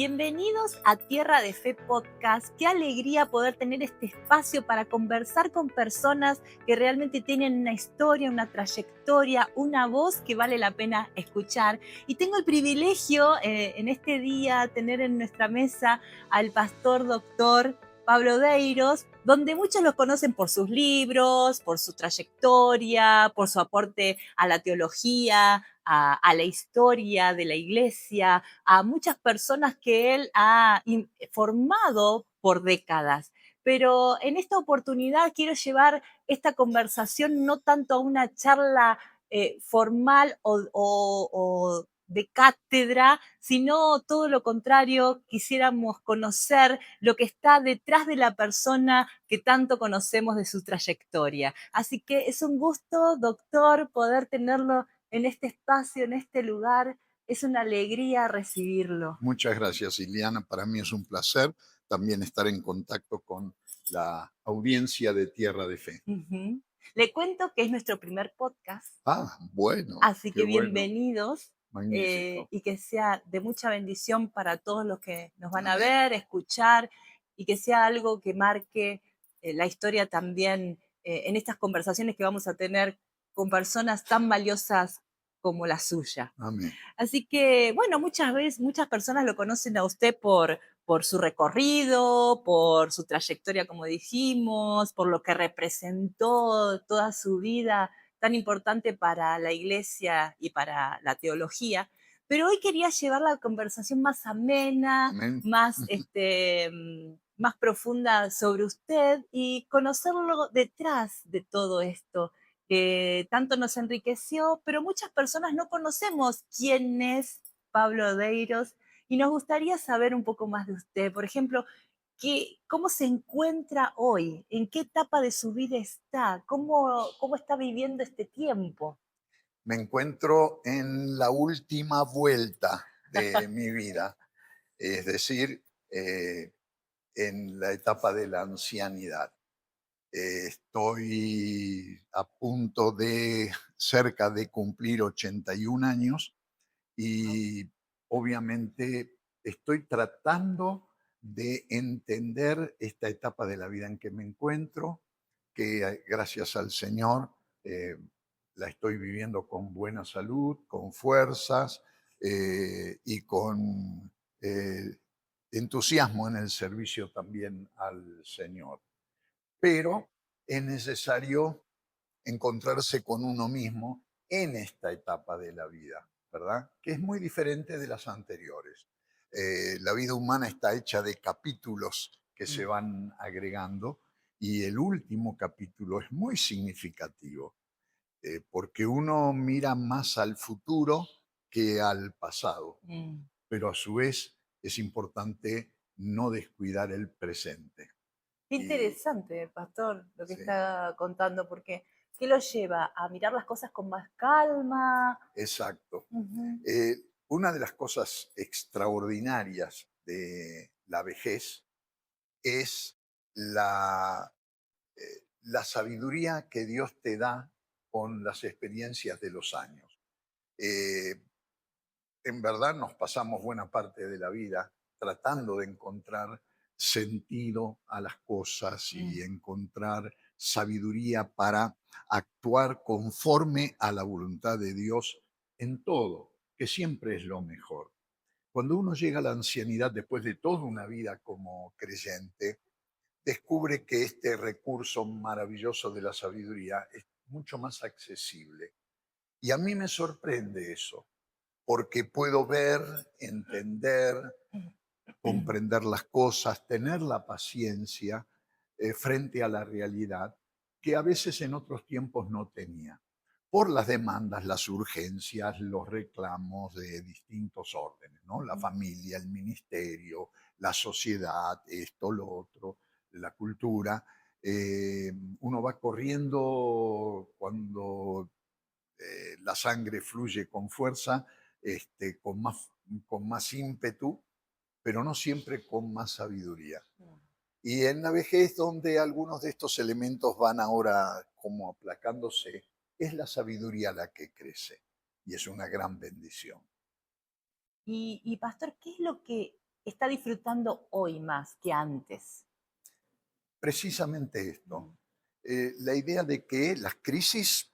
Bienvenidos a Tierra de Fe Podcast. Qué alegría poder tener este espacio para conversar con personas que realmente tienen una historia, una trayectoria, una voz que vale la pena escuchar. Y tengo el privilegio en este día tener en nuestra mesa al pastor doctor Pablo Deiros, donde muchos lo conocen por sus libros, por su trayectoria, por su aporte a la teología, a la historia de la iglesia, a muchas personas que él ha formado por décadas. Pero en esta oportunidad quiero llevar esta conversación no tanto a una charla formal o de cátedra, sino todo lo contrario, quisiéramos conocer lo que está detrás de la persona que tanto conocemos de su trayectoria. Así que es un gusto, doctor, poder tenerlo en este espacio, en este lugar. Es una alegría recibirlo. Muchas gracias, Ileana. Para mí es un placer también estar en contacto con la audiencia de Tierra de Fe. Ujú. Le cuento que es nuestro primer podcast, Bueno, así qué que bueno, bienvenidos magnífico. y que sea de mucha bendición para todos los que nos van a Amén. ver, escuchar y que sea algo que marque la historia también en estas conversaciones que vamos a tener con personas tan valiosas como la suya. Amén. Así que, bueno, muchas veces, muchas personas lo conocen a usted por su recorrido, por su trayectoria, como dijimos, por lo que representó toda su vida tan importante para la iglesia y para la teología. Pero hoy quería llevar la conversación más amena, Amén. más, más profunda sobre usted y conocerlo detrás de todo esto que tanto nos enriqueció, pero muchas personas no conocemos quién es Pablo Deiros y nos gustaría saber un poco más de usted. Por ejemplo, ¿cómo se encuentra hoy? ¿En qué etapa de su vida está? ¿Cómo está viviendo este tiempo? Me encuentro en la última vuelta de mi vida, es decir, en la etapa de la ancianidad. Estoy a punto de cerca de cumplir 81 años Wow. y obviamente estoy tratando de entender esta etapa de la vida en que me encuentro, que gracias al Señor eh, la estoy viviendo con buena salud, con fuerzas y con eh, entusiasmo en el servicio también al Señor. Pero es necesario encontrarse con uno mismo en esta etapa de la vida, ¿verdad? Que es muy diferente de las anteriores. La vida humana está hecha de capítulos que se Mm. van agregando y el último capítulo es muy significativo, porque uno mira más al futuro que al pasado, Mm. pero a su vez es importante no descuidar el presente. Qué Y interesante, pastor, lo que sí, está contando, porque ¿qué lo lleva a mirar las cosas con más calma? exacto. Ujú. Una de las cosas extraordinarias de la vejez es la sabiduría que Dios te da con las experiencias de los años. Eh, en verdad nos pasamos buena parte de la vida tratando de encontrar sentido a las cosas y Mm. encontrar sabiduría para actuar conforme a la voluntad de Dios en todo, que siempre es lo mejor. Cuando uno llega a la ancianidad después de toda una vida como creyente, descubre que este recurso maravilloso de la sabiduría es mucho más accesible. Y a mí me sorprende eso, porque puedo ver, entender, comprender las cosas, tener la paciencia frente a la realidad que a veces en otros tiempos no tenía, por las demandas, las urgencias, los reclamos de distintos órdenes, ¿no? La familia, el ministerio, la sociedad, esto, lo otro, la cultura. Uno va corriendo cuando la sangre fluye con fuerza, con más ímpetu, pero no siempre con más sabiduría. Y en la vejez, donde algunos de estos elementos van ahora como aplacándose, es la sabiduría la que crece y es una gran bendición. Pastor, ¿qué es lo que está disfrutando hoy más que antes? Precisamente Mm. esto, la idea de que las crisis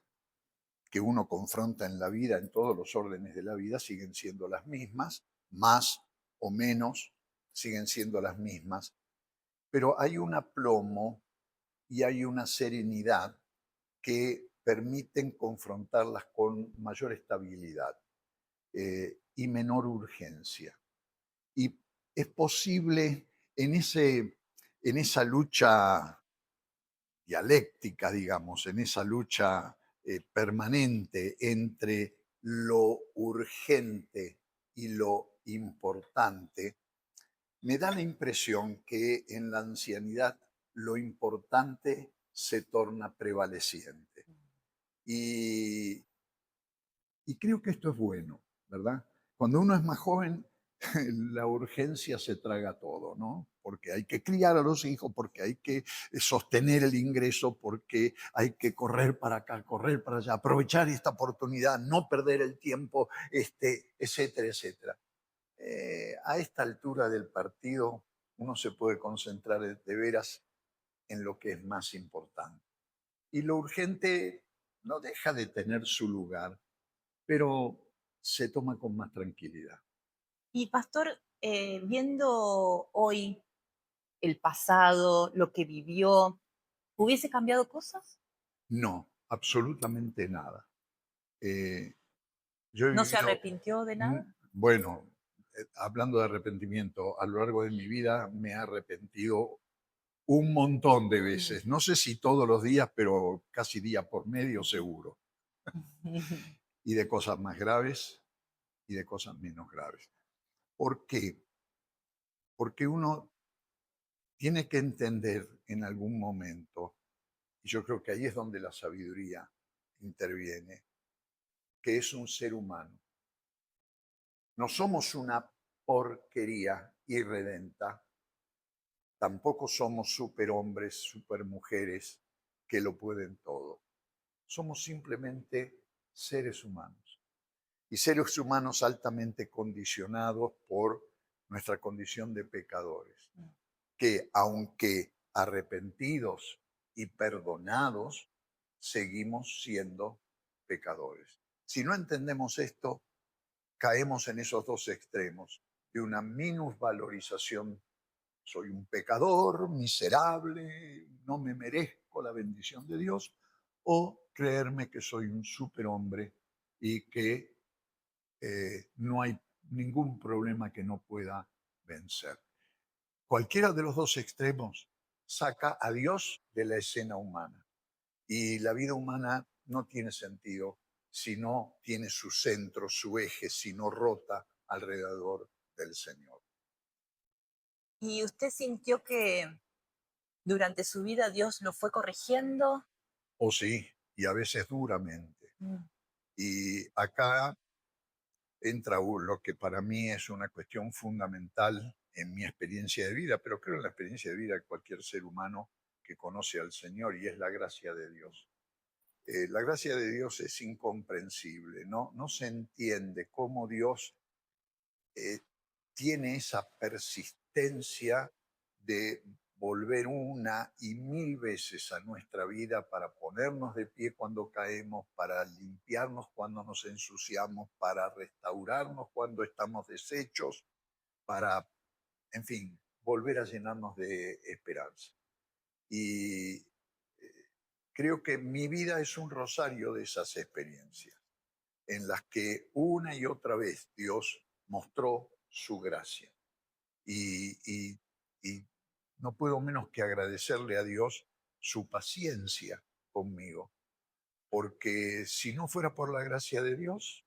que uno confronta en la vida, en todos los órdenes de la vida, siguen siendo las mismas, más o menos, siguen siendo las mismas, pero hay un aplomo y hay una serenidad que permiten confrontarlas con mayor estabilidad y menor urgencia. Y es posible en esa lucha dialéctica, digamos, en esa lucha permanente entre lo urgente y lo importante, me da la impresión que en la ancianidad lo importante se torna prevaleciente. Y, y creo que esto es bueno, ¿verdad? Cuando uno es más joven, la urgencia se traga todo, ¿no? Porque hay que criar a los hijos, porque hay que sostener el ingreso, porque hay que correr para acá, correr para allá, aprovechar esta oportunidad, no perder el tiempo, etcétera, etcétera. A esta altura del partido, uno se puede concentrar de veras en lo que es más importante. Y lo urgente no deja de tener su lugar, pero se toma con más tranquilidad. Y pastor, viendo hoy el pasado, lo que vivió, ¿hubiese cambiado cosas? No, absolutamente nada. Eh, yo he ¿No se vivido, arrepintió de mm, nada? bueno, hablando de arrepentimiento, a lo largo de mi vida me he arrepentido un montón de Mm. veces. No sé si todos los días, pero casi día por medio seguro. Y de cosas más graves y de cosas menos graves. ¿Por qué? Porque uno tiene que entender en algún momento, y yo creo que ahí es donde la sabiduría interviene, que es un ser humano. No somos una porquería irredenta, tampoco somos superhombres, supermujeres que lo pueden todo. Somos simplemente seres humanos y seres humanos altamente condicionados por nuestra condición de pecadores, que aunque arrepentidos y perdonados, seguimos siendo pecadores. Si no entendemos esto, caemos en esos dos extremos de una minusvalorización. Soy un pecador, miserable, no me merezco la bendición de Dios, o creerme que soy un superhombre y que no hay ningún problema que no pueda vencer. Cualquiera de los dos extremos saca a Dios de la escena humana y la vida humana no tiene sentido si no tiene su centro, su eje, si no rota alrededor del Señor. ¿Y usted sintió que durante su vida Dios lo fue corrigiendo? O sí, y a veces duramente. Mm. Y acá entra lo que para mí es una cuestión fundamental en mi experiencia de vida, pero creo en la experiencia de vida de cualquier ser humano que conoce al Señor, y es la gracia de Dios. La gracia de Dios es incomprensible, ¿no? No se entiende cómo Dios eh, tiene esa persistencia de volver una y mil veces a nuestra vida para ponernos de pie cuando caemos, para limpiarnos cuando nos ensuciamos, para restaurarnos cuando estamos deshechos, para, en fin, volver a llenarnos de esperanza. Y creo que mi vida es un rosario de esas experiencias en las que una y otra vez Dios mostró su gracia. Y, y no puedo menos que agradecerle a Dios su paciencia conmigo, porque si no fuera por la gracia de Dios,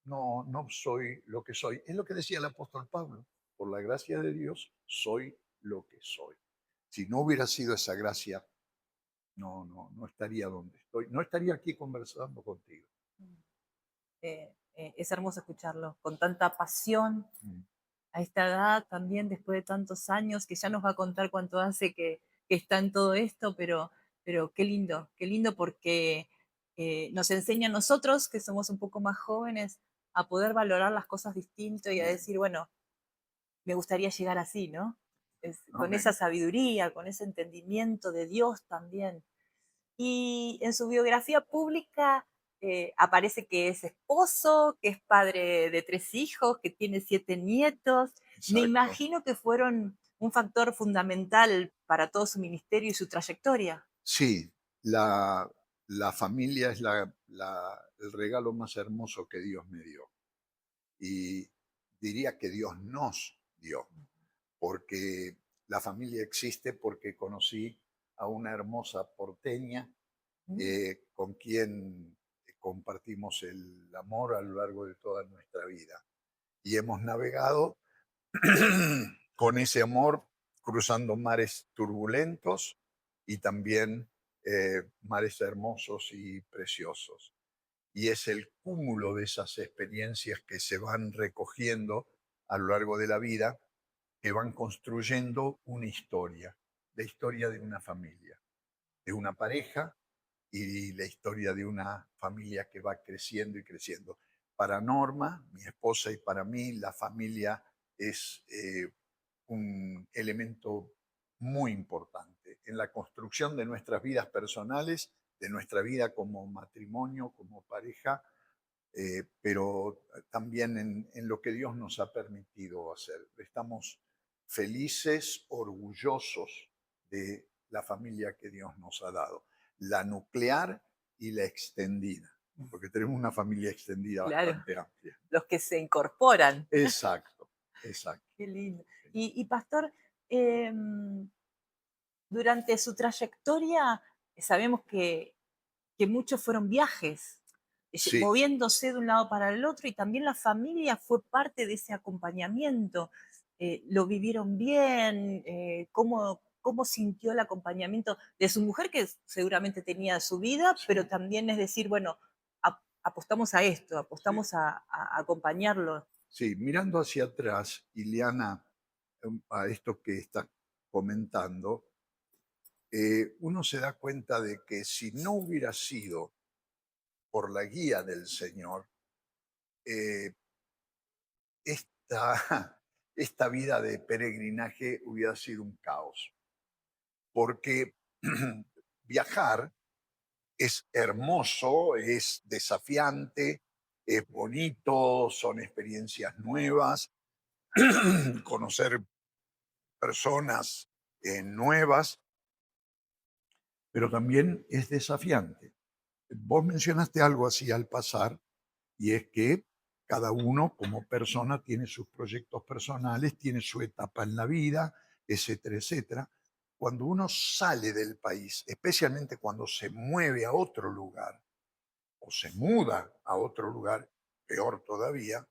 no soy lo que soy. Es lo que decía el apóstol Pablo, por la gracia de Dios soy lo que soy. Si no hubiera sido esa gracia, no estaría donde estoy, no estaría aquí conversando contigo. Es hermoso escucharlo con tanta pasión Mm. a esta edad también, después de tantos años, que ya nos va a contar cuánto hace que está en todo esto, pero qué lindo porque nos enseña a nosotros, que somos un poco más jóvenes, a poder valorar las cosas distinto y a Bien. decir, bueno, me gustaría llegar así, ¿no? Con esa Amén. sabiduría, con ese entendimiento de Dios también. Y en su biografía pública aparece que es esposo, que es padre de 3 hijos, que tiene 7 nietos. Me Exacto. imagino que fueron un factor fundamental para todo su ministerio y su trayectoria. Sí, la familia es el regalo más hermoso que Dios me dio. Y diría que Dios nos dio, porque la familia existe porque conocí a una hermosa porteña Mm, con quien compartimos el amor a lo largo de toda nuestra vida. Y hemos navegado con ese amor, cruzando mares turbulentos y también mares hermosos y preciosos. Y es el cúmulo de esas experiencias que se van recogiendo a lo largo de la vida, que van construyendo una historia, la historia de una familia, de una pareja y la historia de una familia que va creciendo y creciendo. Para Norma, mi esposa, y para mí, la familia es un elemento muy importante en la construcción de nuestras vidas personales, de nuestra vida como matrimonio, como pareja, pero también en lo que Dios nos ha permitido hacer. Estamos felices, orgullosos de la familia que Dios nos ha dado, la nuclear y la extendida, porque tenemos una familia extendida claro, bastante amplia. los que se incorporan. Exacto, exacto. Qué lindo. Y pastor, em, durante su trayectoria sabemos que muchos fueron viajes, Sí, moviéndose de un lado para el otro, y también la familia fue parte de ese acompañamiento. ¿Lo vivieron bien? ¿Cómo sintió el acompañamiento de su mujer, que seguramente tenía su vida, pero sí, también es decir, bueno, apostamos a esto, sí. apostamos a acompañarlo? Sí, mirando hacia atrás, Ileana, a esto que estás comentando, uno se da cuenta de que si no hubiera sido por la guía del Señor, eh, esta, esta vida de peregrinaje hubiera sido un caos, porque viajar es hermoso, es desafiante, es bonito, son experiencias nuevas, conocer personas nuevas, pero también es desafiante. Vos mencionaste algo así al pasar, y es que cada uno como persona tiene sus proyectos personales, tiene su etapa en la vida, etcétera, etcétera. Cuando uno sale del país, especialmente cuando se mueve a otro lugar o se muda a otro lugar, peor todavía,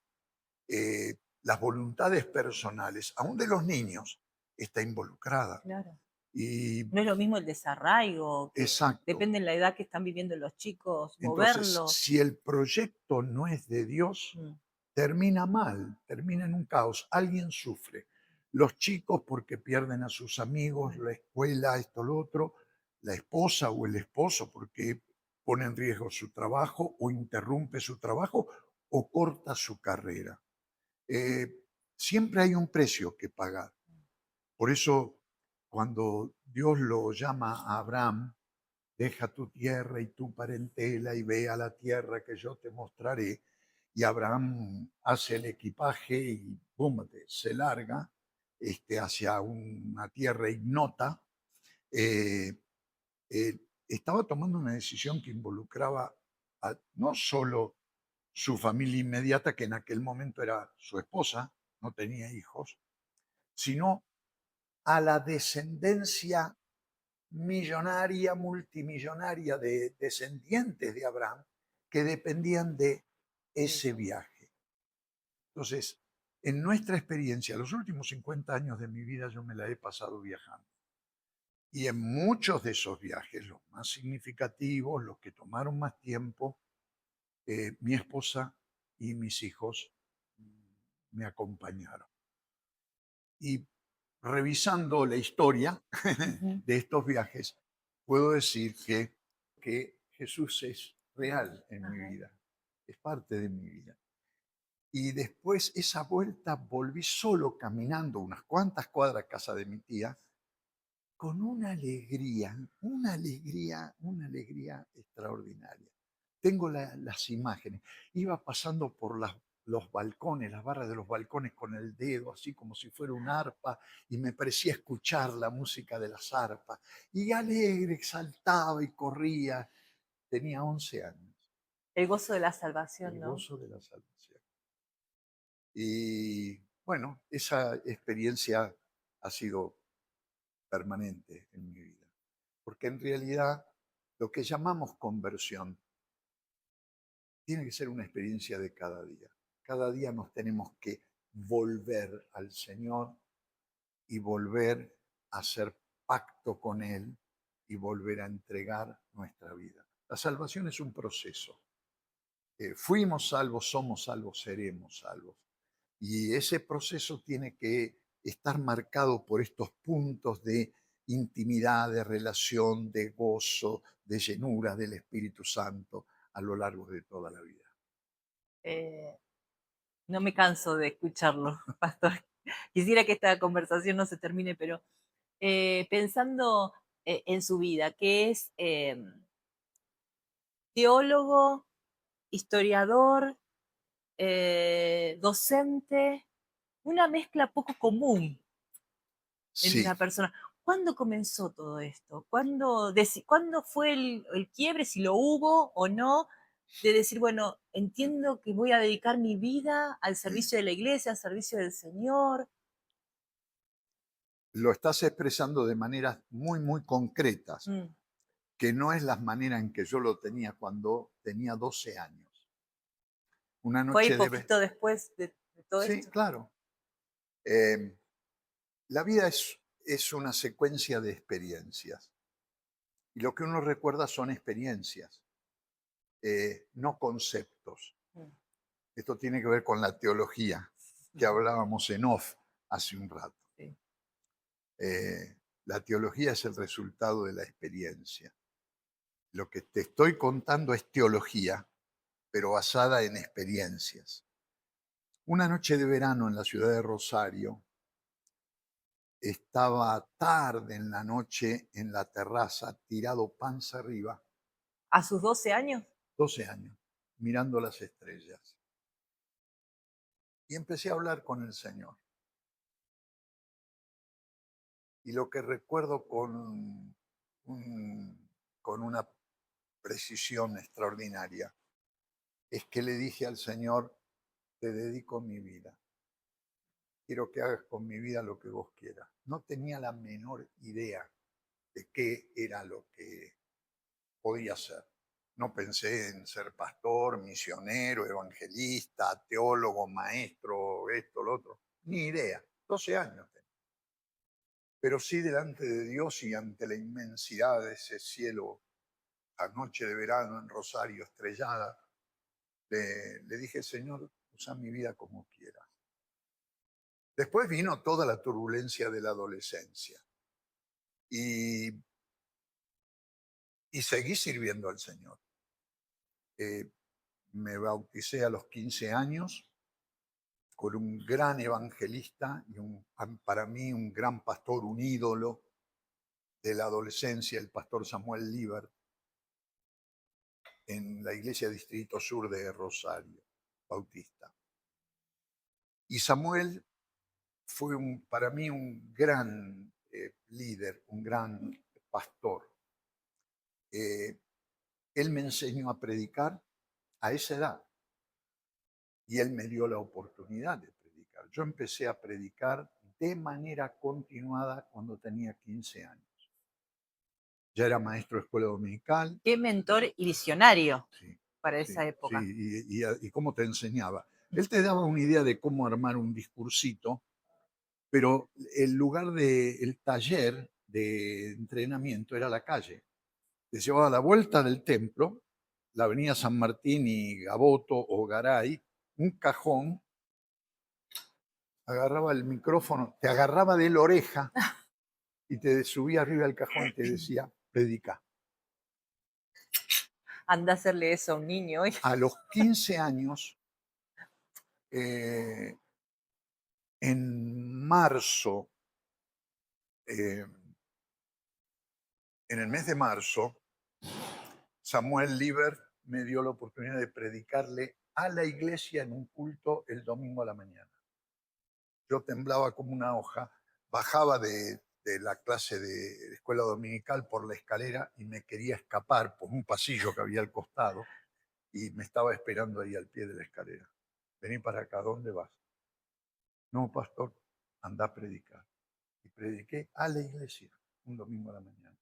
las voluntades personales, aún de los niños, está involucrada. Claro. Y No es lo mismo el desarraigo, que exacto. depende de la edad que están viviendo los chicos, Entonces, moverlos. si el proyecto no es de Dios, Mm, termina mal, termina en un caos. Alguien sufre. Los chicos porque pierden a sus amigos, la escuela, esto, lo otro. La esposa o el esposo porque pone en riesgo su trabajo o interrumpe su trabajo o corta su carrera. Eh, Siempre hay un precio que pagar. Por eso, cuando Dios lo llama a Abraham, deja tu tierra y tu parentela y ve a la tierra que yo te mostraré. Y Abraham hace el equipaje y pum, se larga hacia una tierra ignota. Eh, Estaba tomando una decisión que involucraba no solo su familia inmediata, que en aquel momento era su esposa, no tenía hijos, sino a la descendencia millonaria, multimillonaria de descendientes de Abraham que dependían de ese eso. viaje. Entonces, en nuestra experiencia, los últimos 50 años de mi vida yo me la he pasado viajando. Y en muchos de esos viajes, los más significativos, los que tomaron más tiempo, mi esposa y mis hijos me acompañaron. Y revisando la historia Ujú. de estos viajes, puedo decir que Jesús es real en mi Ajá. vida, es parte de mi vida. Y después esa vuelta volví solo caminando unas cuantas cuadras a casa de mi tía, con una alegría extraordinaria. Tengo las imágenes. Iba pasando por los balcones, las barras de los balcones con el dedo, así como si fuera un arpa, y me parecía escuchar la música de las arpas. Y alegre, saltaba y corría. Tenía 11 años. El gozo de la salvación, El ¿no? gozo de la salvación. Y bueno, esa experiencia ha sido permanente en mi vida. Porque en realidad lo que llamamos conversión tiene que ser una experiencia de cada día. Cada día nos tenemos que volver al Señor y volver a hacer pacto con Él y volver a entregar nuestra vida. La salvación es un proceso. Fuimos salvos, somos salvos, seremos salvos. Y ese proceso tiene que estar marcado por estos puntos de intimidad, de relación, de gozo, de llenura del Espíritu Santo a lo largo de toda la vida. Eh, no me canso de escucharlo, pastor. Quisiera que esta conversación no se termine, pero pensando en su vida, que es teólogo, historiador, docente, una mezcla poco común en Sí, una persona. ¿Cuándo comenzó todo esto? ¿Cuándo fue el quiebre, si lo hubo o no, de decir, bueno, entiendo que voy a dedicar mi vida al servicio de la iglesia, al servicio del Señor? lo estás expresando de maneras muy, muy concretas, Mm. que no es la manera en que yo lo tenía cuando tenía 12 años. Una ¿Fue ahí noche poquito después de todo Sí, esto? claro. Eh, la vida es una secuencia de experiencias. Y lo que uno recuerda son experiencias, no conceptos. Mm. Esto tiene que ver con la teología que hablábamos en off hace un rato. Sí. La teología es el resultado de la experiencia. Lo que te estoy contando es teología, pero basada en experiencias. Una noche de verano en la ciudad de Rosario, estaba tarde en la noche en la terraza, tirado panza arriba, ¿A sus 12 años? 12 años, mirando las estrellas. Y empecé a hablar con el Señor. Y lo que recuerdo con una precisión extraordinaria es que le dije al Señor, te dedico mi vida. Quiero que hagas con mi vida lo que vos quieras. No tenía la menor idea de qué era lo que podía ser. No pensé en ser pastor, misionero, evangelista, teólogo, maestro, esto, lo otro. Ni idea. 12 años tenía. Pero sí delante de Dios y ante la inmensidad de ese cielo, la noche de verano en Rosario estrellada, le dije, Señor, usa mi vida como quieras. Después vino toda la turbulencia de la adolescencia y, y seguí sirviendo al Señor. Eh, Me bauticé a los 15 años con un gran evangelista y para mí un gran pastor, un ídolo de la adolescencia, el pastor Samuel Libert, en la iglesia Distrito Sur de Rosario, Bautista. Y Samuel fue para mí un gran líder, un gran pastor. Eh, Él me enseñó a predicar a esa edad y él me dio la oportunidad de predicar. Yo empecé a predicar de manera continuada cuando tenía 15 años. Ya era maestro de escuela dominical. Qué mentor y visionario Sí, para esa sí, sí. época. Y cómo te enseñaba. Él te daba una idea de cómo armar un discursito, pero el lugar del taller de entrenamiento era la calle. Te llevaba a la vuelta del templo, la avenida San Martín y Gaboto o Garay, un cajón, agarraba el micrófono, te agarraba de la oreja y te subía arriba del cajón y te decía, predica. Anda a hacerle eso a un niño hoy. A los 15 años Eh, en marzo, eh, en el mes de marzo, Samuel Liber me dio la oportunidad de predicarle a la iglesia en un culto el domingo a la mañana. Yo temblaba como una hoja, bajaba de la clase de escuela dominical por la escalera y me quería escapar por un pasillo que había al costado y me estaba esperando ahí al pie de la escalera. Vení para acá, ¿dónde vas? No, pastor, anda a predicar. Y prediqué a la iglesia un domingo a la mañana.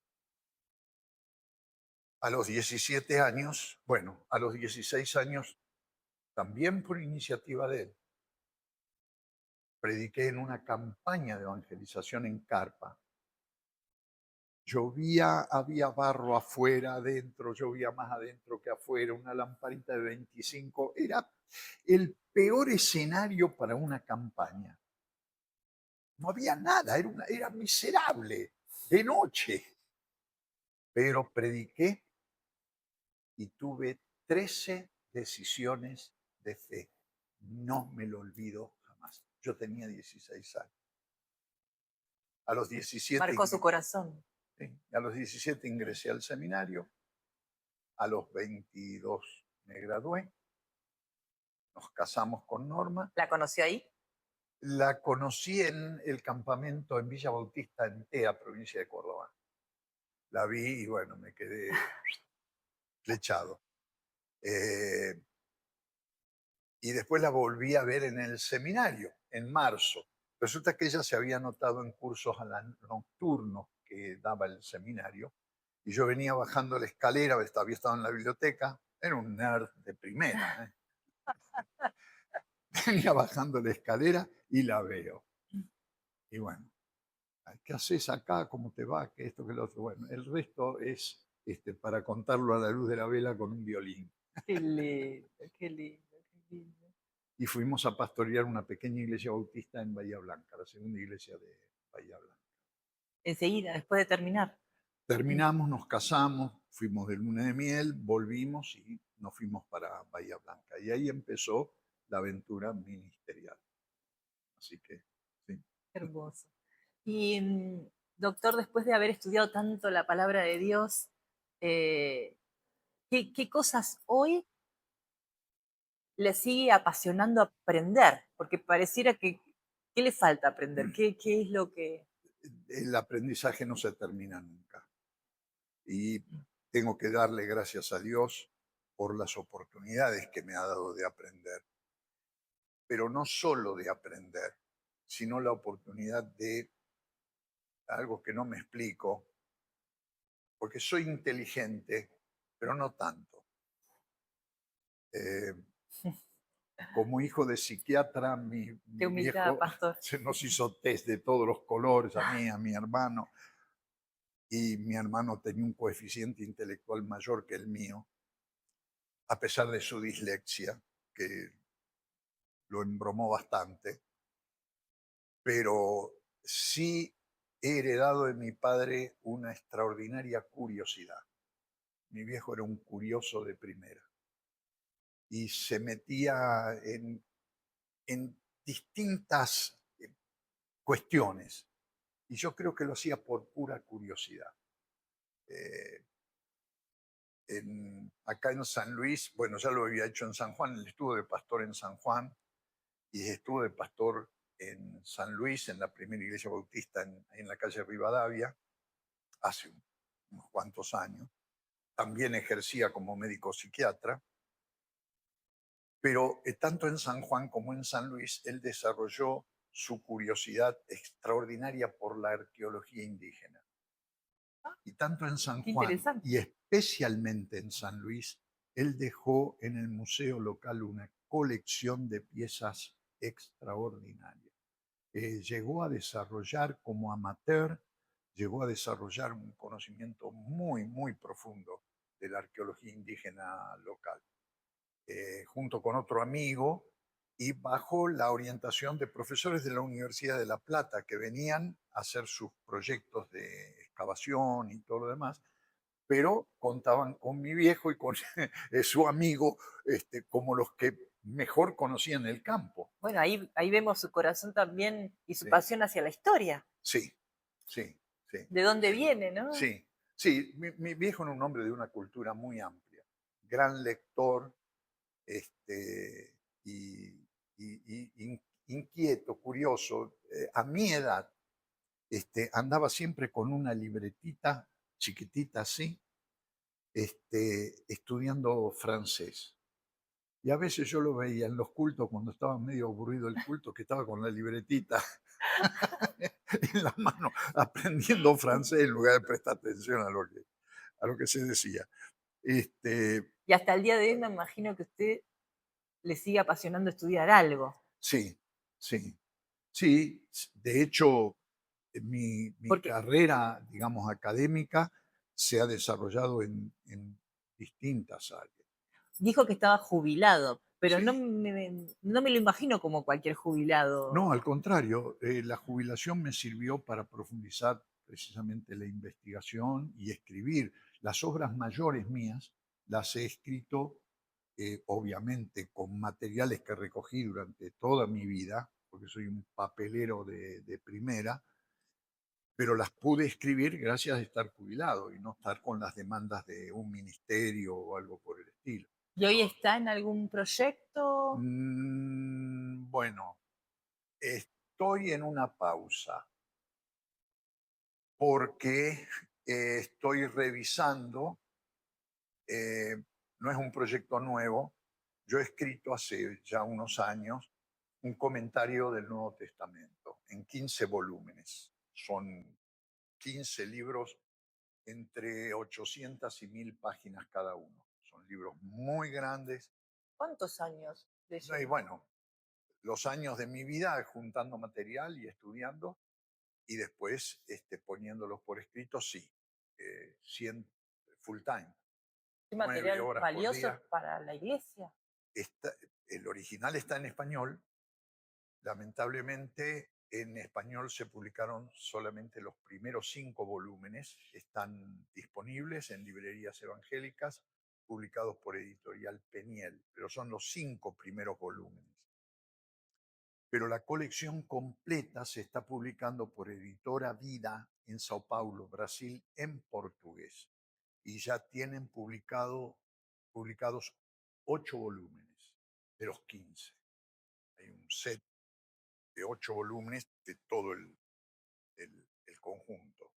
A los 17 años, bueno, a los 16 años, también por iniciativa de él, prediqué en una campaña de evangelización en carpa. Llovía, había barro afuera, adentro, llovía más adentro que afuera, una lamparita de 25. Era el peor escenario para una campaña. No había nada, era miserable, de noche. Pero prediqué y tuve 13 decisiones de fe. No me lo olvido jamás. Yo tenía 16 años. A los 17, Marcó su corazón. sí, a los 17 ingresé al seminario. A los 22 me gradué. Nos casamos con Norma. ¿La conoció ahí? La conocí en el campamento en Villa Bautista, en Tea, provincia de Córdoba. La vi y bueno, me quedé flechado. Y después la volví a ver en el seminario, en marzo. Resulta que ella se había anotado en cursos nocturnos que daba el seminario, y yo venía bajando la escalera, había estado en la biblioteca, era un nerd de primera, ¿eh? Venía bajando la escalera y la veo. Y bueno, ¿qué haces acá? ¿Cómo te va? ¿Qué esto, qué lo otro? Bueno, el resto es para contarlo a la luz de la vela con un violín. Qué lindo, qué lindo, qué lindo. Y fuimos a pastorear una pequeña iglesia bautista en Bahía Blanca, la segunda iglesia de Bahía Blanca. Enseguida, después de terminar. Terminamos, nos casamos, fuimos de luna de miel, volvimos y nos fuimos para Bahía Blanca. Y ahí empezó la aventura ministerial. Así que, sí. Hermoso. Y, doctor, después de haber estudiado tanto la palabra de Dios, eh, ¿qué cosas hoy le sigue apasionando aprender? Porque pareciera que, ¿qué le falta aprender? ¿Qué es lo que...? El aprendizaje no se termina nunca. Y tengo que darle gracias a Dios por las oportunidades que me ha dado de aprender. Pero no solo de aprender, sino la oportunidad de algo que no me explico, porque soy inteligente, pero no tanto. Eh, Como hijo de psiquiatra, Qué mi humildad, viejo pastor. se nos hizo test de todos los colores, a mí, a mi hermano, y mi hermano tenía un coeficiente intelectual mayor que el mío, a pesar de su dislexia, que lo embromó bastante, pero sí he heredado de mi padre una extraordinaria curiosidad. Mi viejo era un curioso de primera y se metía en distintas cuestiones. Y yo creo que lo hacía por pura curiosidad. Eh, Acá en San Luis, bueno, ya lo había hecho en San Juan, él estuvo de pastor en San Juan y estuvo de pastor en San Luis, en la primera iglesia bautista en la calle Rivadavia, hace unos cuantos años. También ejercía como médico psiquiatra, pero tanto en San Juan como en San Luis, él desarrolló su curiosidad extraordinaria por la arqueología indígena. Y tanto en San Qué Juan interesante. y especialmente en San Luis, él dejó en el museo local una colección de piezas extraordinarias. Llegó a desarrollar como amateur, llegó a desarrollar un conocimiento muy, muy profundo de la arqueología indígena local, junto con otro amigo y bajo la orientación de profesores de la Universidad de La Plata que venían a hacer sus proyectos de excavación y todo lo demás, pero contaban con mi viejo y con su amigo como los que mejor conocía en el campo. Bueno, ahí vemos su corazón también y su Sí, pasión hacia la historia. sí, sí, sí, ¿De dónde sí, viene, no? sí, sí. Mi viejo era un hombre de una cultura muy amplia, gran lector, este, y, inquieto, curioso. A mi edad, andaba siempre con una libretita chiquitita así, estudiando francés. Y a veces yo lo veía en los cultos cuando estaba medio aburrido el culto, que estaba con la libretita en la mano aprendiendo francés en lugar de prestar atención a lo que se decía. Este, Y hasta el día de hoy me imagino que usted le sigue apasionando estudiar algo. sí, sí, sí. De hecho, mi Porque carrera, digamos, académica se ha desarrollado en distintas áreas. dijo que estaba jubilado, pero Sí, no me lo imagino como cualquier no, jubilado. al contrario, la jubilación me sirvió para profundizar precisamente la investigación y escribir. Las obras mayores mías las he escrito, obviamente, con materiales que recogí durante toda mi vida, porque soy un papelero de primera, pero las pude escribir gracias a estar jubilado y no estar con las demandas de un ministerio o algo por el estilo. ¿Y hoy está en algún proyecto? Bueno, estoy en una pausa porque estoy revisando, eh, no es un proyecto nuevo, yo he escrito hace ya unos años un comentario del Nuevo Testamento en 15 volúmenes. Son 15 libros entre 800 y 1000 páginas cada uno. Son libros muy grandes. ¿Cuántos años de Y lleno? bueno, los años de mi vida juntando material y estudiando y después poniéndolos por escrito, sí, 100 full time, ¿Qué 9 material horas por valioso día. para la iglesia? Está, el original está en español. Lamentablemente, en español se publicaron solamente los primeros 5 volúmenes. Están disponibles en librerías evangélicas, publicados por Editorial Peniel, pero son los 5 primeros volúmenes. Pero la colección completa se está publicando por Editora Vida en Sao Paulo, Brasil, en portugués. Y ya tienen publicados 8 volúmenes de los 15. Hay un set de 8 volúmenes de todo el conjunto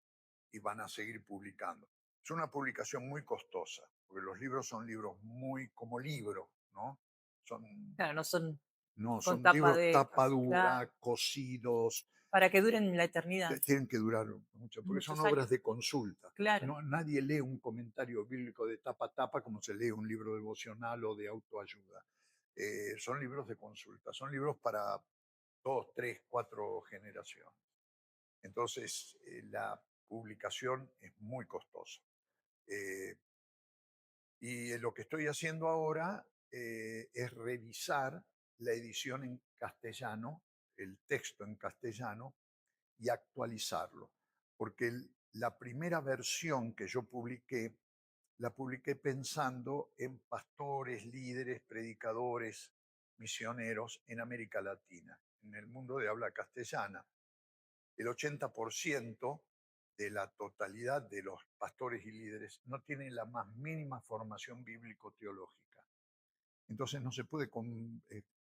y van a seguir publicando. Es una publicación muy costosa, porque los libros son libros muy como libro, ¿no? Son, Claro, no son no, con son tapa libros de tapa claro, dura, cosidos, para que duren la eternidad, tienen que durar mucho, porque son muchos obras años. de consulta. Claro. No, nadie lee un comentario bíblico de tapa a tapa como se lee un libro devocional o de autoayuda. Son libros de consulta, son libros para 2, 3, 4 generaciones. Entonces, la publicación es muy costosa. Eh, y lo que estoy haciendo ahora es revisar la edición en castellano, el texto en castellano, y actualizarlo. Porque la primera versión que yo publiqué, la publiqué pensando en pastores, líderes, predicadores, misioneros en América Latina, en el mundo de habla castellana. El 80% de la totalidad de los pastores y líderes no tienen la más mínima formación bíblico-teológica. Entonces no se puede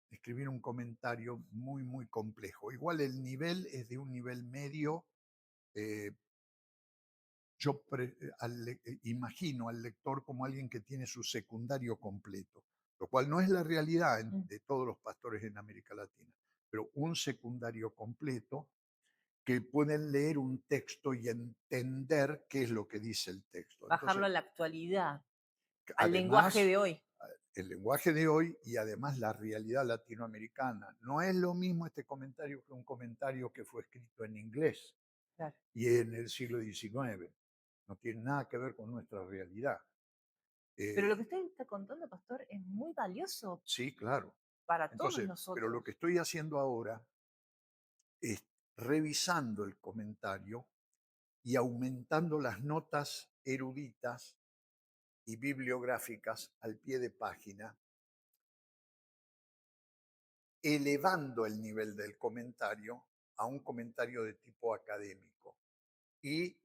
escribir un comentario muy, muy complejo. Igual el nivel es de un nivel medio. eh, Imagino al lector como alguien que tiene su secundario completo, lo cual no es la realidad Mm. de todos los pastores en América Latina, pero un secundario completo que pueden leer un texto y entender qué es lo que dice el texto. Bajarlo Entonces, a la actualidad, al lenguaje además, de hoy. el lenguaje de hoy y además la realidad latinoamericana. No es lo mismo este comentario que un comentario que fue escrito en inglés Claro. y en el siglo XIX. No tiene nada que ver con nuestra realidad. Pero lo que Eh, usted está contando, pastor, es muy valioso sí, claro. para todos Entonces, pero lo que nosotros. estoy haciendo ahora es revisando el comentario y aumentando las notas eruditas y bibliográficas al pie de página elevando el nivel del comentario a un comentario de tipo académico y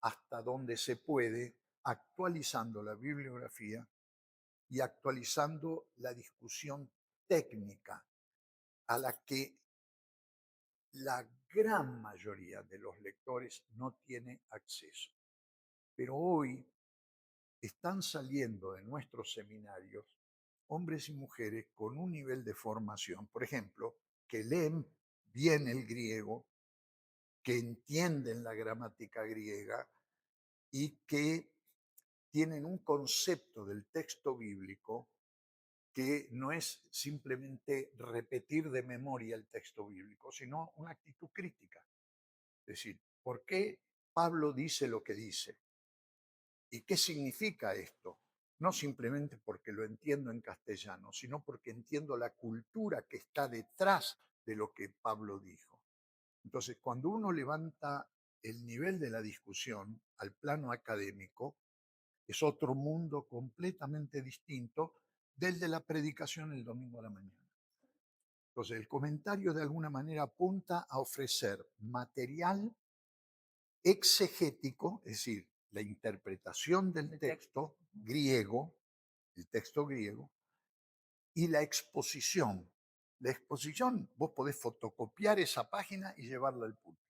hasta donde se puede, actualizando la bibliografía y actualizando la discusión técnica a la que la gran mayoría de los lectores no tiene acceso. Pero hoy están saliendo de nuestros seminarios hombres y mujeres con un nivel de formación, por ejemplo, que leen bien el griego, que entienden la gramática griega y que tienen un concepto del texto bíblico que no es simplemente repetir de memoria el texto bíblico, sino una actitud crítica. Es decir, ¿por qué Pablo dice lo que dice? ¿Y qué significa esto? No simplemente porque lo entiendo en castellano, sino porque entiendo la cultura que está detrás de lo que Pablo dijo. Entonces, cuando uno levanta el nivel de la discusión al plano académico, es otro mundo completamente distinto del de la predicación el domingo a la mañana. Entonces, el comentario de alguna manera apunta a ofrecer material exegético, es decir, la interpretación del texto griego, el texto griego, y la exposición. La exposición, vos podés fotocopiar esa página y llevarla al púlpito,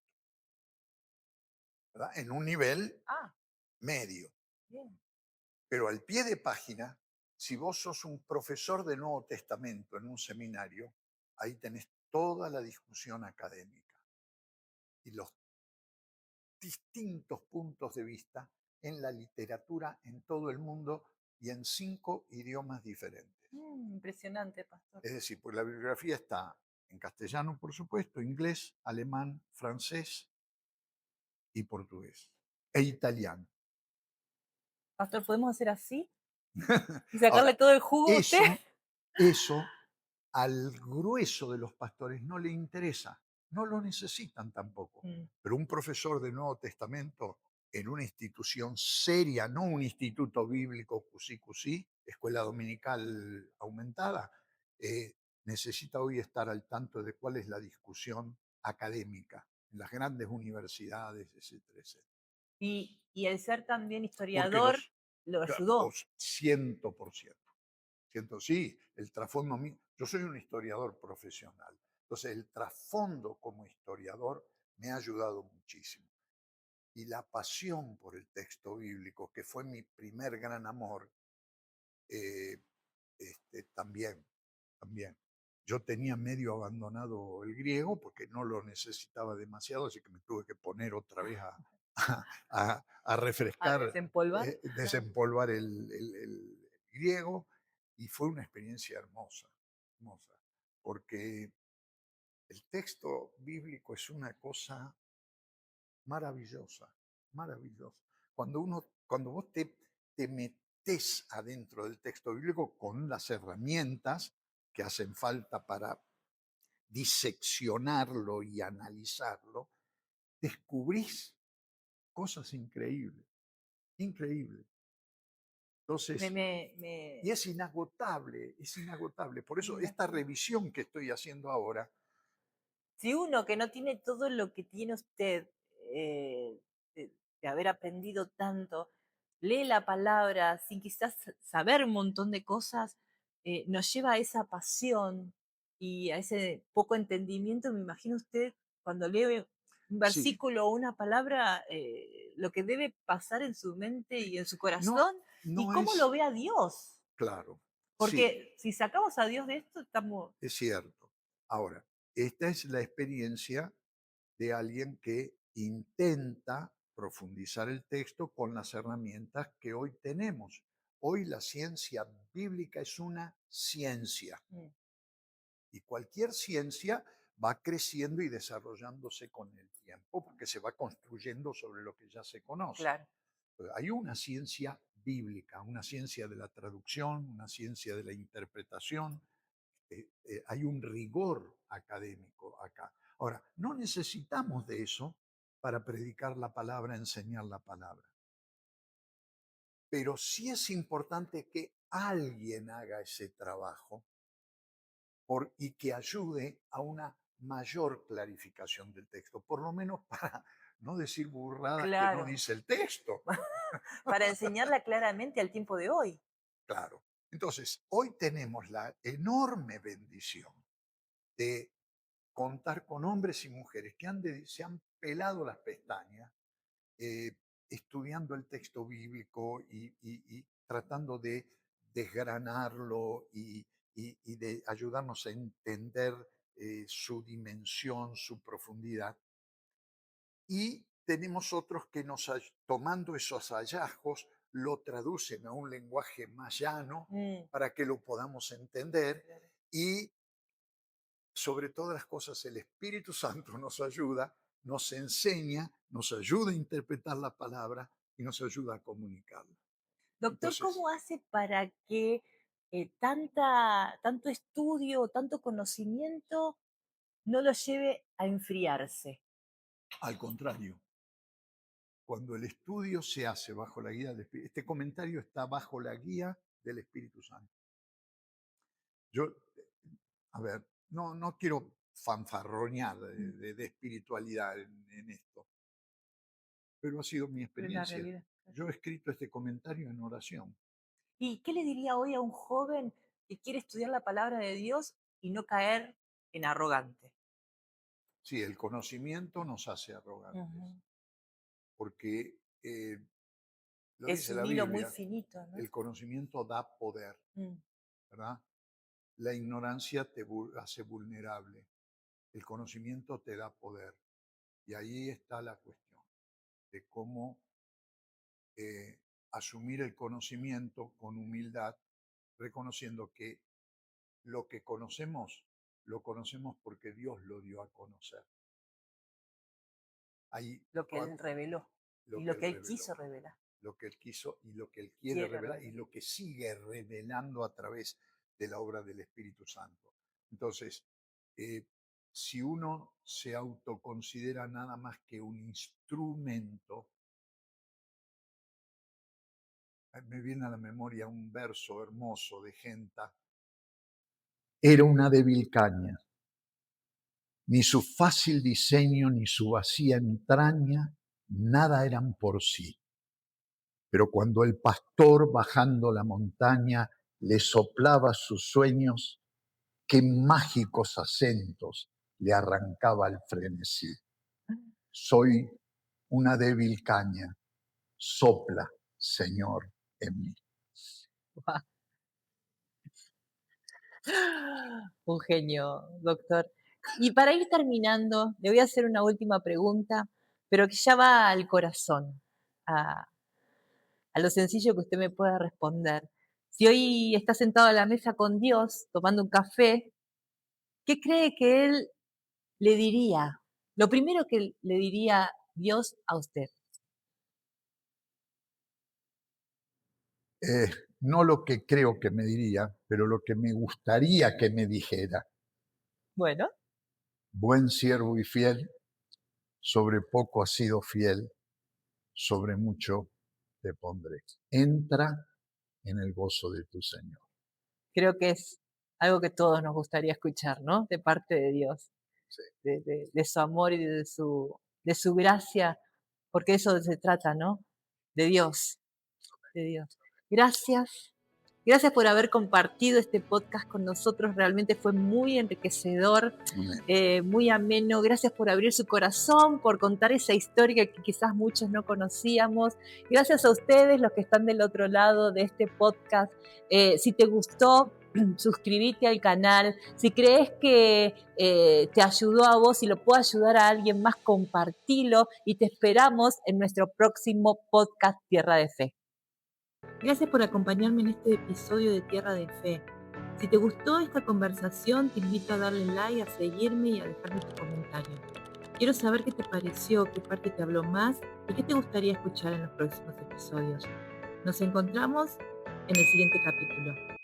¿verdad? En un nivel Ah, medio. bien. Pero al pie de página, si vos sos un profesor de Nuevo Testamento en un seminario, ahí tenés toda la discusión académica y los distintos puntos de vista en la literatura en todo el mundo y en 5 idiomas diferentes. Impresionante, pastor. Es decir, pues la bibliografía está en castellano, por supuesto, inglés, alemán, francés y portugués, e italiano. Pastor, ¿podemos hacer así y sacarle Ahora, todo el jugo a usted? eso al grueso de los pastores no le interesa, no lo necesitan tampoco. Mm. Pero un profesor de Nuevo Testamento en una institución seria, no un instituto bíblico cusí, escuela dominical aumentada, necesita hoy estar al tanto de cuál es la discusión académica en las grandes universidades, etcétera, etcétera. Y el ser también Porque historiador lo ayudó. 100%. Siento, sí, el trasfondo mío. Yo soy un historiador profesional. Entonces, el trasfondo como historiador me ha ayudado muchísimo. Y la pasión por el texto bíblico, que fue mi primer gran amor, eh, también, también. Yo tenía medio abandonado el griego porque no lo necesitaba demasiado, así que me tuve que poner otra vez a A refrescar, desempolvar. Claro. desempolvar el griego, y fue una experiencia hermosa, hermosa, porque el texto bíblico es una cosa maravillosa, maravillosa. Cuando vos te metés adentro del texto bíblico con las herramientas que hacen falta para diseccionarlo y analizarlo, descubrís cosas increíbles, increíbles. Me, Entonces, me, me, y es inagotable, es inagotable. Por me eso esta imagino. revisión que estoy haciendo ahora, Si uno que no tiene todo lo que tiene usted, eh, de haber aprendido tanto, lee la palabra sin quizás saber un montón de cosas, nos lleva a esa pasión y a ese poco entendimiento. Me imagino usted cuando lee un sí, versículo o una palabra, lo que debe pasar en su mente sí, y en su no, corazón y no cómo lo es ve a Dios. claro, sí, Porque si sacamos a Dios de esto, estamos... es cierto. Ahora, esta es la experiencia de alguien que intenta profundizar el texto con las herramientas que hoy tenemos. Hoy la ciencia bíblica es una ciencia Mm, y cualquier ciencia va creciendo y desarrollándose con el tiempo porque se va construyendo sobre lo que ya se conoce. claro. Hay una ciencia bíblica, una ciencia de la traducción, una ciencia de la interpretación, hay un rigor académico acá. Ahora, no necesitamos de eso para predicar la palabra, enseñar la palabra, pero sí es importante que alguien haga ese trabajo y que ayude a una mayor clarificación del texto, por lo menos para no decir burradas que no Claro, dice el texto. para enseñarla claramente al tiempo de hoy. Claro. Entonces, hoy tenemos la enorme bendición de contar con hombres y mujeres que se han pelado las pestañas eh, estudiando el texto bíblico y tratando de desgranarlo y de ayudarnos a entender su dimensión, su profundidad. Y tenemos otros que tomando esos hallazgos, lo traducen a un lenguaje más llano Mm, para que lo podamos entender claro. y sobre todas las cosas el Espíritu Santo nos ayuda, nos enseña, nos ayuda a interpretar la palabra y nos ayuda a comunicarla. Doctor, Entonces, ¿cómo hace para que tanto estudio, tanto conocimiento no lo lleve a enfriarse? al contrario, cuando el estudio se hace bajo la guía del Espíritu, este comentario está bajo la guía del Espíritu Santo. Yo, a ver, no quiero fanfarronear Mm, de espiritualidad en esto, pero ha sido mi pero es la experiencia. realidad. Yo he escrito este comentario en oración. ¿Y qué le diría hoy a un joven que quiere estudiar la palabra de Dios y no caer en arrogante? Sí, el conocimiento nos hace arrogantes, Ujú. porque lo Es dice la un hilo muy Biblia, finito, ¿no? el conocimiento da poder, Mm. ¿verdad? La ignorancia hace vulnerable, el conocimiento te da poder. Y ahí está la cuestión de cómo asumir el conocimiento con humildad, reconociendo que lo que conocemos, lo conocemos porque Dios lo dio a conocer. Ahí Lo que Él reveló y lo que lo Él que Él reveló, quiso revelar, lo que Él quiso y lo que Él quiere quiere revelar y revelar. lo que sigue revelando a través de la obra del Espíritu Santo. Entonces, eh, si uno se autoconsidera nada más que un instrumento, me viene a la memoria un verso hermoso de Genta. Era una débil caña, ni su fácil diseño ni su vacía entraña, nada eran por sí. Pero cuando el pastor bajando la montaña le soplaba sus sueños, qué mágicos acentos le arrancaba el frenesí. Soy una débil caña, sopla, Señor, en mí. Guau. Un genio, doctor. Y para ir terminando, le voy a hacer una última pregunta, pero que ya va al corazón, a, a lo sencillo que usted me pueda responder. Si hoy está sentado a la mesa con Dios, tomando un café, ¿qué cree que Él le diría? Lo primero que le diría Dios a usted. Eh, no lo que creo que me diría, pero lo que me gustaría que me dijera. Bueno, Buen siervo y fiel, sobre poco has sido fiel, sobre mucho te pondré. Entra en el gozo de tu Señor. creo que es algo que todos nos gustaría escuchar, ¿no? De parte de Dios, Sí. de su amor y de su gracia, porque eso se trata, ¿no? De Dios, de Dios. Gracias. Gracias por haber compartido este podcast con nosotros. Realmente fue muy enriquecedor, Amén. muy ameno. Gracias por abrir su corazón, por contar esa historia que quizás muchos no conocíamos. Gracias a ustedes, los que están del otro lado de este podcast. Si te gustó, suscríbete al canal. Si crees que te ayudó a vos y lo puede ayudar a alguien más, compartilo. Y te esperamos en nuestro próximo podcast Tierra de Fe. Gracias por acompañarme en este episodio de Tierra de Fe. Si te gustó esta conversación, te invito a darle like, a seguirme y a dejarme tu comentario. Quiero saber qué te pareció, qué parte te habló más y qué te gustaría escuchar en los próximos episodios. Nos encontramos en el siguiente capítulo.